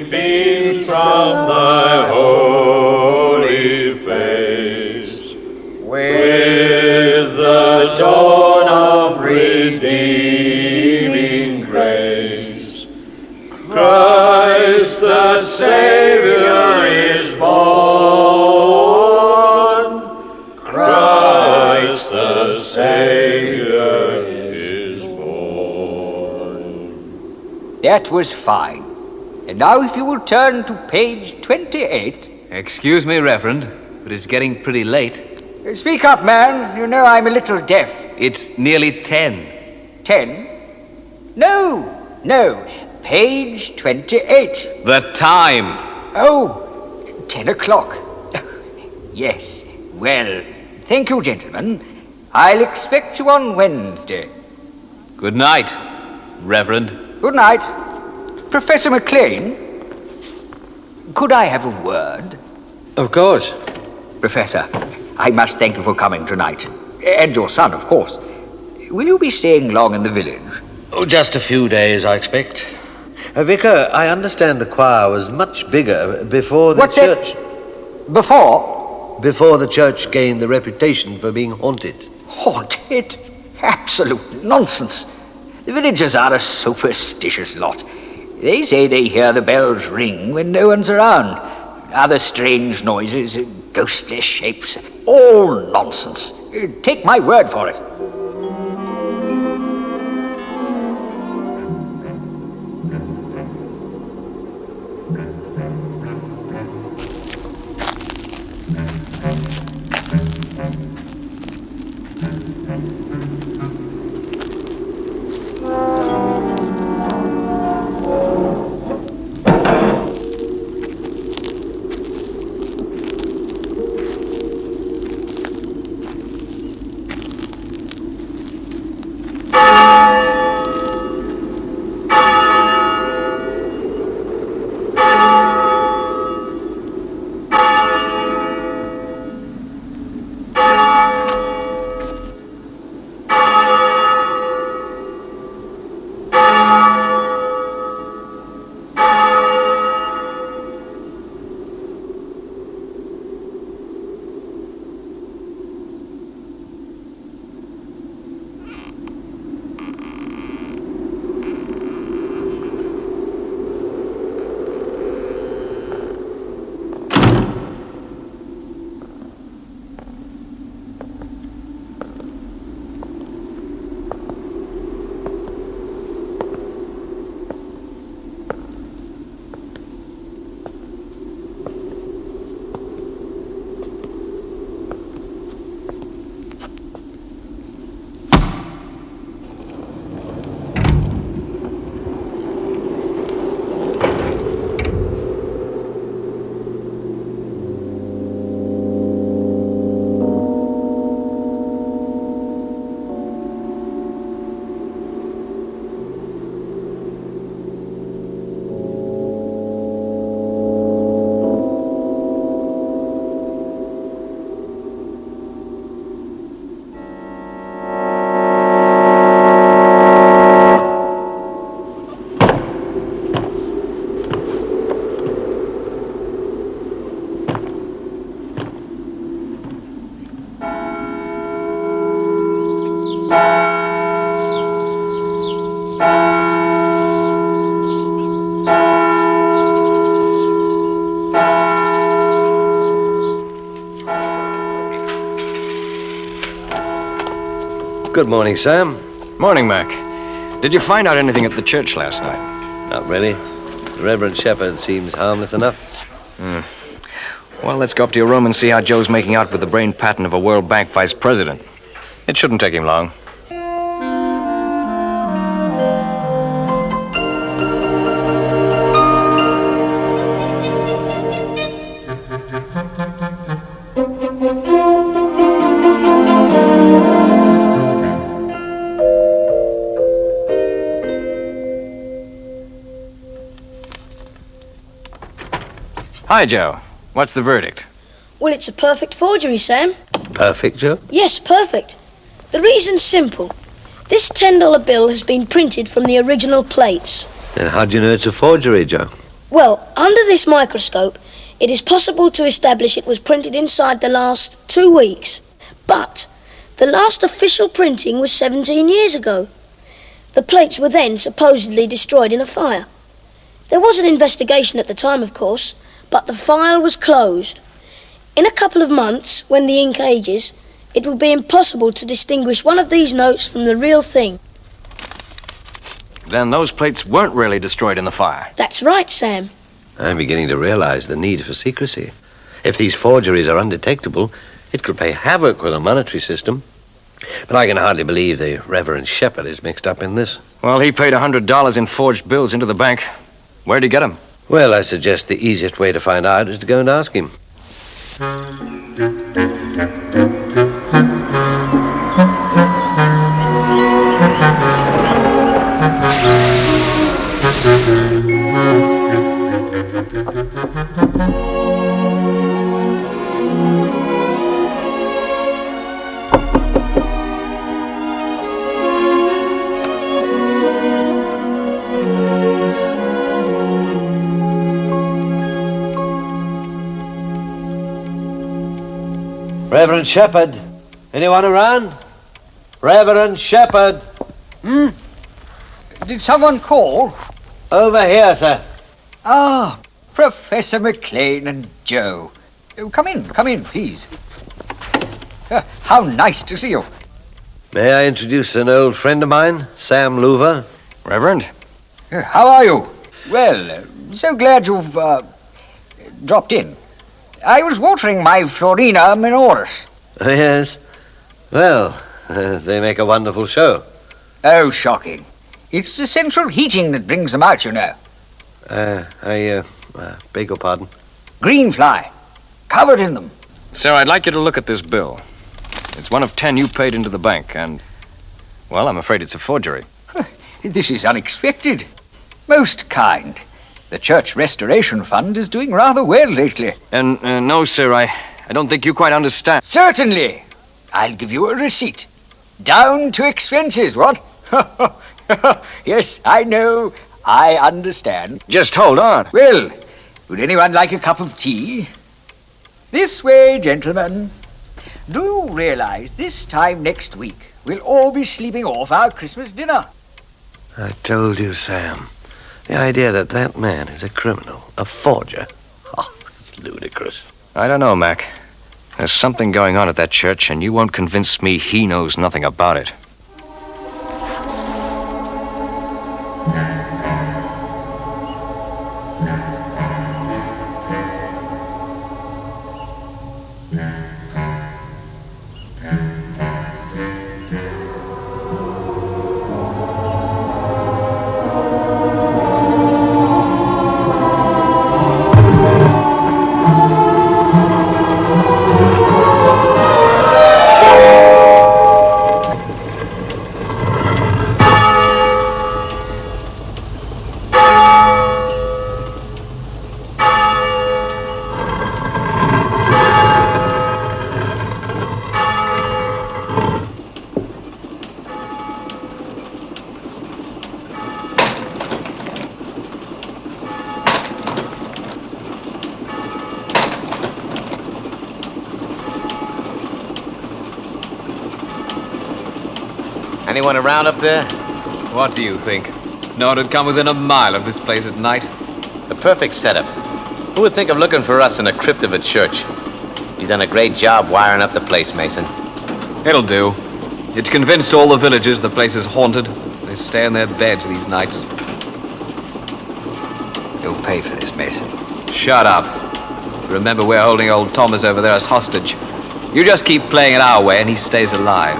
Beams from thy holy face, with the dawn of redeeming grace. Christ the Savior is born. Christ the Savior is born. That was fine. And now if you will turn to page 28. Excuse me, Reverend, but it's getting pretty late. Speak up, man. You know I'm a little deaf. It's nearly 10. 10? No. Page 28. The time. Oh, 10 o'clock. Yes. Well, thank you, gentlemen. I'll expect you on Wednesday. Good night, Reverend. Good night. Professor McLean, could I have a word? Of course. Professor, I must thank you for coming tonight. And your son, of course. Will you be staying long in the village? Oh, just a few days, I expect. Vicar, I understand the choir was much bigger before the church... Before? Before the church gained the reputation for being haunted. Haunted? Absolute nonsense. The villagers are a superstitious lot. They say they hear the bells ring when no one's around. Other strange noises, ghostly shapes, all nonsense. Take my word for it. Good morning, Sam. Morning, Mac. Did you find out anything at the church last night? Not really. The Reverend Shepherd seems harmless enough. Well, let's go up to your room and see how Joe's making out with the brain pattern of a World Bank vice president. It shouldn't take him long. Hi, Joe. What's the verdict? Well, it's a perfect forgery, Sam. Perfect, Joe? Yes, perfect. The reason's simple. This $10 bill has been printed from the original plates. And how do you know it's a forgery, Joe? Well, under this microscope, it is possible to establish it was printed inside the last 2 weeks. But the last official printing was 17 years ago. The plates were then supposedly destroyed in a fire. There was an investigation at the time, of course, but the file was closed. In a couple of months, when the ink ages, it will be impossible to distinguish one of these notes from the real thing. Then those plates weren't really destroyed in the fire. That's right, Sam. I'm beginning to realize the need for secrecy. If these forgeries are undetectable, it could play havoc with a monetary system. But I can hardly believe the Reverend Shepherd is mixed up in this. Well, he paid $100 in forged bills into the bank. Where'd he get them? Well, I suggest the easiest way to find out is to go and ask him. Reverend Shepherd, anyone around? Reverend Shepherd. Did someone call? Over here, sir. Ah, Professor McLean and Joe. Come in, please. How nice to see you. May I introduce an old friend of mine, Sam Louver? Reverend? How are you? Well, so glad you've dropped in. I was watering my Florina minoris. Oh, yes. Well, they make a wonderful show. Oh, shocking. It's the central heating that brings them out, you know. I beg your pardon. Green fly. Covered in them. Sir, I'd like you to look at this bill. It's one of 10 you paid into the bank, and, well, I'm afraid it's a forgery. This is unexpected. Most kind. The Church Restoration Fund is doing rather well lately. And, no, sir, I don't think you quite understand. Certainly. I'll give you a receipt. Down to expenses, what? Yes, I know. I understand. Just hold on. Well, would anyone like a cup of tea? This way, gentlemen. Do you realize this time next week we'll all be sleeping off our Christmas dinner? I told you, Sam. The idea that that man is a criminal, a forger, it's ludicrous. I don't know, Mac. There's something going on at that church, and you won't convince me he knows nothing about it. Anyone around up there? What do you think? No one would come within a mile of this place at night. The perfect setup. Who would think of looking for us in the crypt of a church? You've done a great job wiring up the place, Mason. It'll do. It's convinced all the villagers the place is haunted. They stay in their beds these nights. You'll pay for this, Mason. Shut up. Remember, we're holding old Thomas over there as hostage. You just keep playing it our way and he stays alive.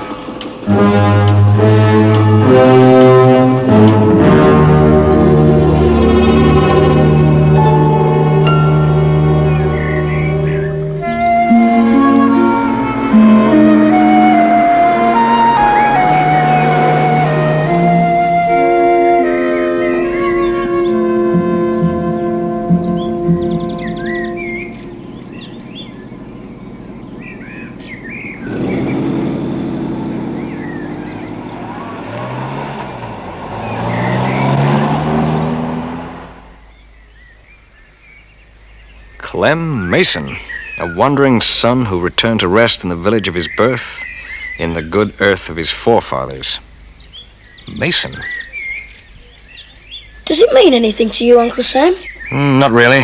Clem Mason, a wandering son who returned to rest in the village of his birth, in the good earth of his forefathers. Mason? Does it mean anything to you, Uncle Sam? Not really.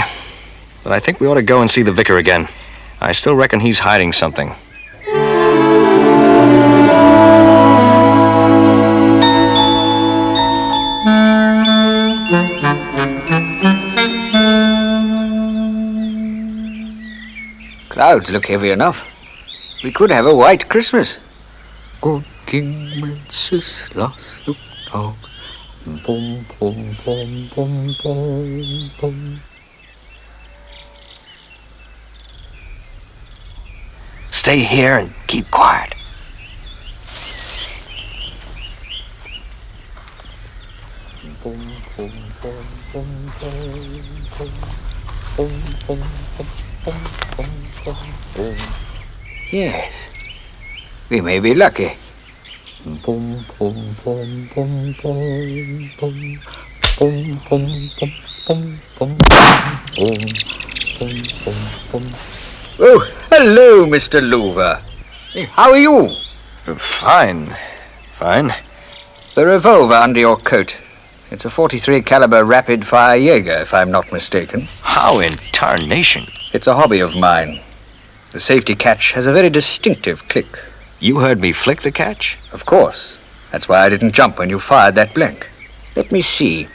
But I think we ought to go and see the vicar again. I still reckon he's hiding something. Clouds look heavy enough. We could have a white Christmas. Good King Wenceslas looked out. Boom, boom, boom, boom, boom, boom. Stay here and keep quiet. Boom, boom, boom, boom, boom, boom, boom, boom, boom, boom, boom, boom. Yes, we may be lucky. Boom, boom, boom, boom, boom, boom, boom, boom, boom, boom, boom, boom, boom, boom, boom. Oh, hello, Mr. Louver. How are you? Fine. The revolver under your coat. It's a .43 caliber rapid-fire Jaeger, if I'm not mistaken. How in tarnation? It's a hobby of mine. The safety catch has a very distinctive click. You heard me flick the catch? Of course. That's why I didn't jump when you fired that blank. Let me see.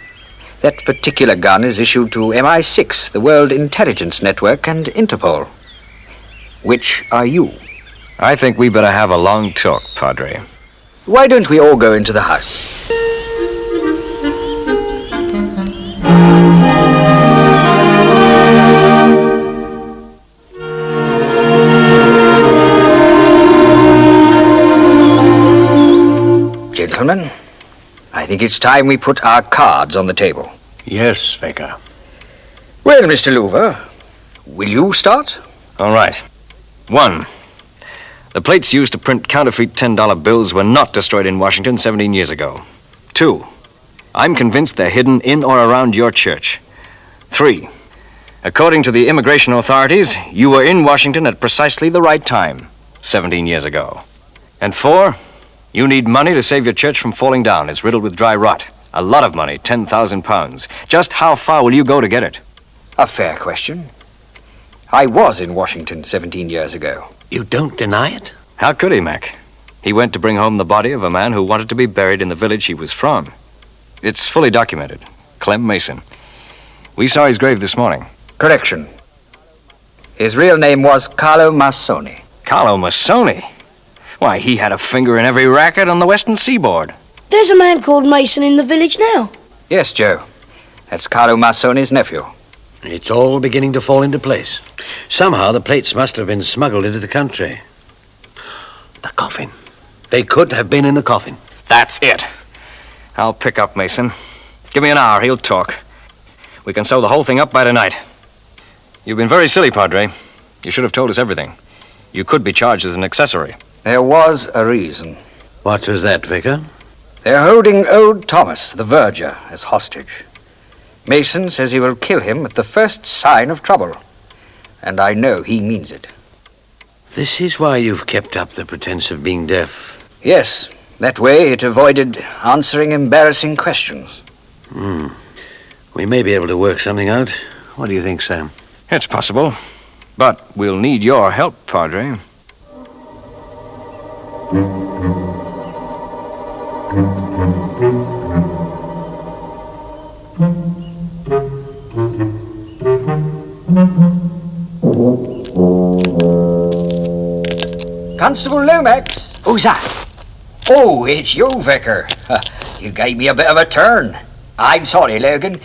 That particular gun is issued to MI6, the World Intelligence Network, and Interpol. Which are you? I think we better have a long talk, Padre. Why don't we all go into the house? Gentlemen, I think it's time we put our cards on the table. Yes, Vicar. Well, Mr. Louver, will you start? All right. 1. The plates used to print counterfeit $10 bills were not destroyed in Washington 17 years ago. 2. I'm convinced they're hidden in or around your church. 3. According to the immigration authorities, you were in Washington at precisely the right time, 17 years ago. And 4, you need money to save your church from falling down. It's riddled with dry rot. A lot of money, 10,000 pounds. Just how far will you go to get it? A fair question. I was in Washington 17 years ago. You don't deny it? How could he, Mac? He went to bring home the body of a man who wanted to be buried in the village he was from. It's fully documented. Clem Mason. We saw his grave this morning. Correction. His real name was Carlo Massoni. Carlo Massoni? Why, he had a finger in every racket on the western seaboard. There's a man called Mason in the village now. Yes, Joe. That's Carlo Massoni's nephew. It's all beginning to fall into place. Somehow the plates must have been smuggled into the country. The coffin. They could have been in the coffin. That's it. I'll pick up Mason. Give me an hour, he'll talk. We can sew the whole thing up by tonight. You've been very silly, Padre. You should have told us everything. You could be charged as an accessory. There was a reason. What was that, Vicar? They're holding old Thomas, the verger, as hostage. Mason says he will kill him at the first sign of trouble. And I know he means it. This is why you've kept up the pretense of being deaf. Yes, that way it avoided answering embarrassing questions. We may be able to work something out. What do you think, Sam? It's possible. But we'll need your help, Padre. Constable Lomax, who's that? Oh, it's you, Vicar. You gave me a bit of a turn. I'm sorry, Logan.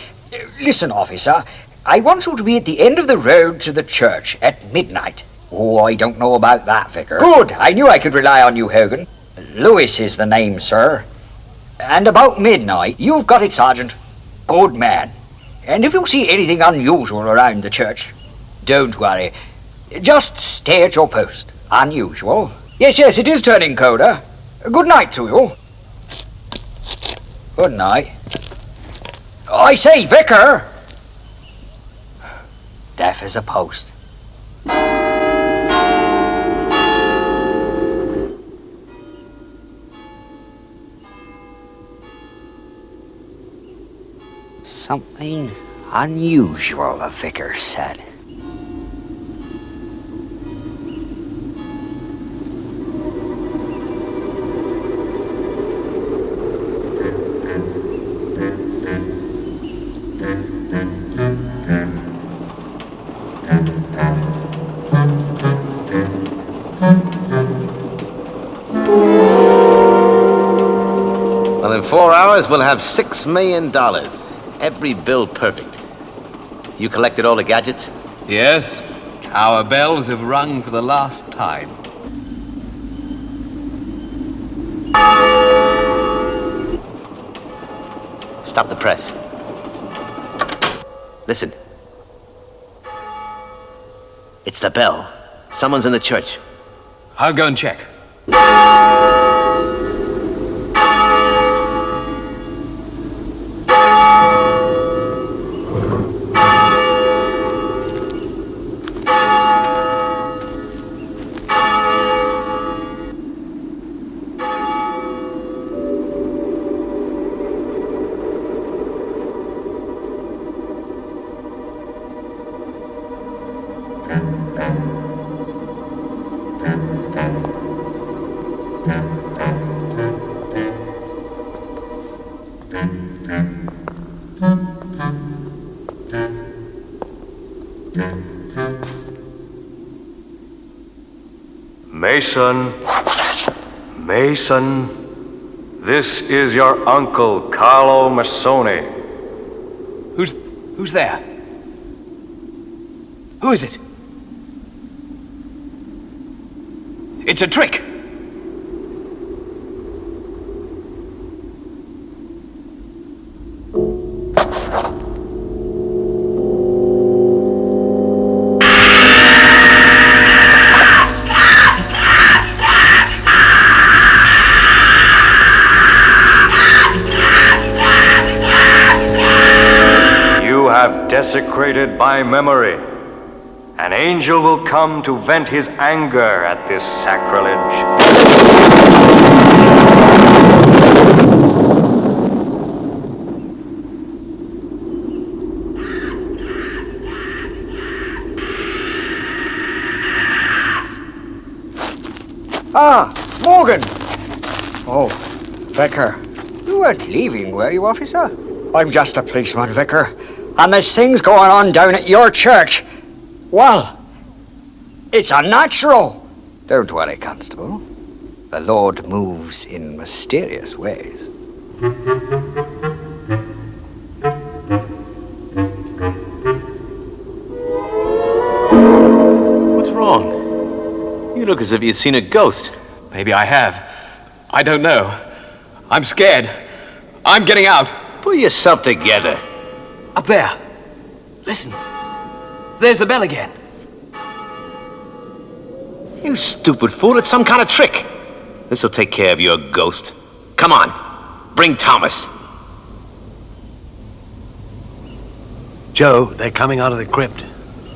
Listen, officer, I want you to be at the end of the road to the church at midnight. Oh, I don't know about that, Vicar. Good, I knew I could rely on you, Hogan. Lewis is the name, sir. And about midnight, you've got it, Sergeant. Good man. And if you see anything unusual around the church, don't worry. Just stay at your post. Unusual. Yes, it is turning colder. Good night to you. Good night. I say, Vicar! Deaf as a post. Something unusual, the vicar said. Well, in 4 hours, we'll have $6 million. Every bill perfect. You collected all the gadgets? Yes, our bells have rung for the last time. Stop the press. Listen. It's the bell. Someone's in the church. I'll go and check. Mason, this is your uncle, Carlo Masoni. Who's there? Who is it? It's a trick! Desecrated by memory. An angel will come to vent his anger at this sacrilege. Ah, Morgan! Oh, Vicar. You weren't leaving, were you, officer? I'm just a policeman, Vicar. And there's things going on down at your church. Well, it's unnatural. Don't worry, Constable. The Lord moves in mysterious ways. What's wrong? You look as if you'd seen a ghost. Maybe I have. I don't know. I'm scared. I'm getting out. Pull yourself together. Up there. Listen. There's the bell again. You stupid fool, it's some kind of trick. This'll take care of your ghost. Come on, bring Thomas. Joe, they're coming out of the crypt.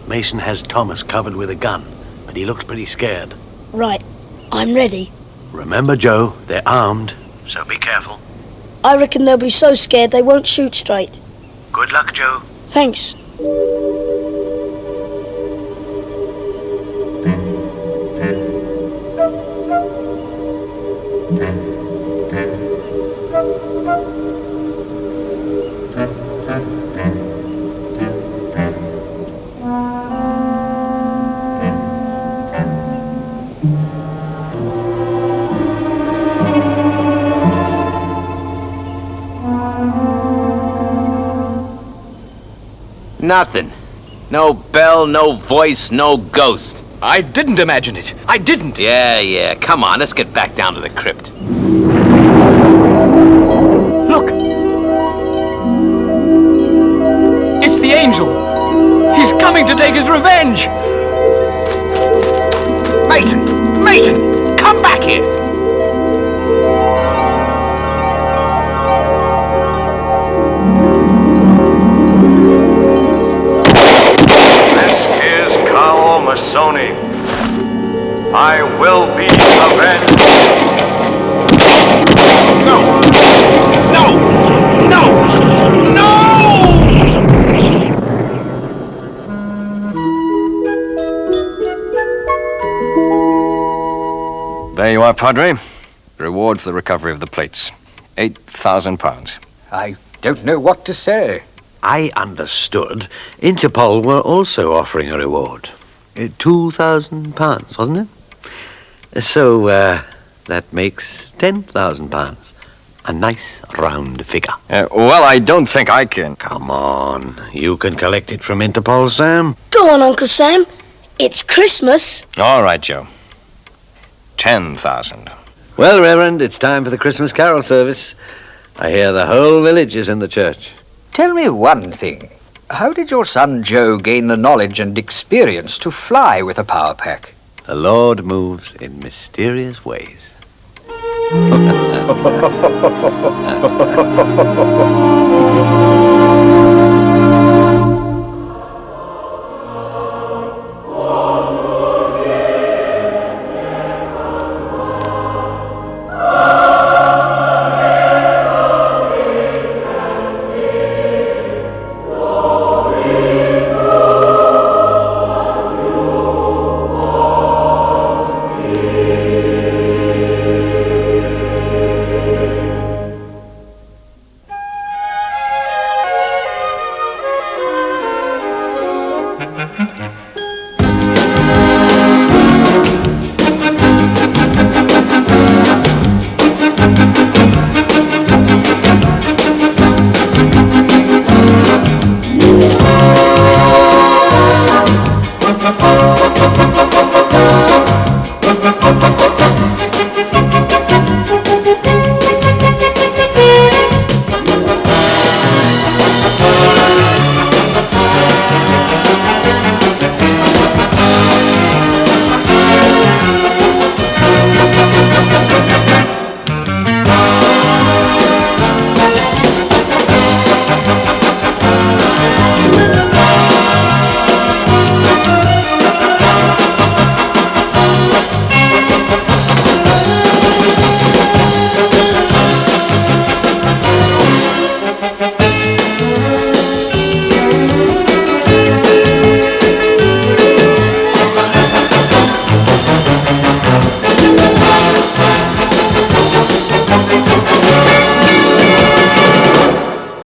Mason has Thomas covered with a gun, but he looks pretty scared. Right, I'm ready. Remember, Joe, they're armed, so be careful. I reckon they'll be so scared they won't shoot straight. Good luck, Joe. Thanks. Nothing. No bell, no voice, no ghost. I didn't imagine it. I didn't. Yeah. Come on, let's get back down to the crypt. Look! It's the angel! He's coming to take his revenge! Mason! Come back here! This is Kao Masoni. I will be avenged. No! There you are, Padre. Reward for the recovery of the plates. £8,000. I don't know what to say. I understood Interpol were also offering a reward. £2,000, wasn't it? So, that makes £10,000. A nice round figure. Well, I don't think I can. Come on, you can collect it from Interpol, Sam. Go on, Uncle Sam. It's Christmas. All right, Joe. 10,000. Well, Reverend, it's time for the Christmas carol service. I hear the whole village is in the church. Tell me one thing. How did your son Joe gain the knowledge and experience to fly with a power pack? The Lord moves in mysterious ways.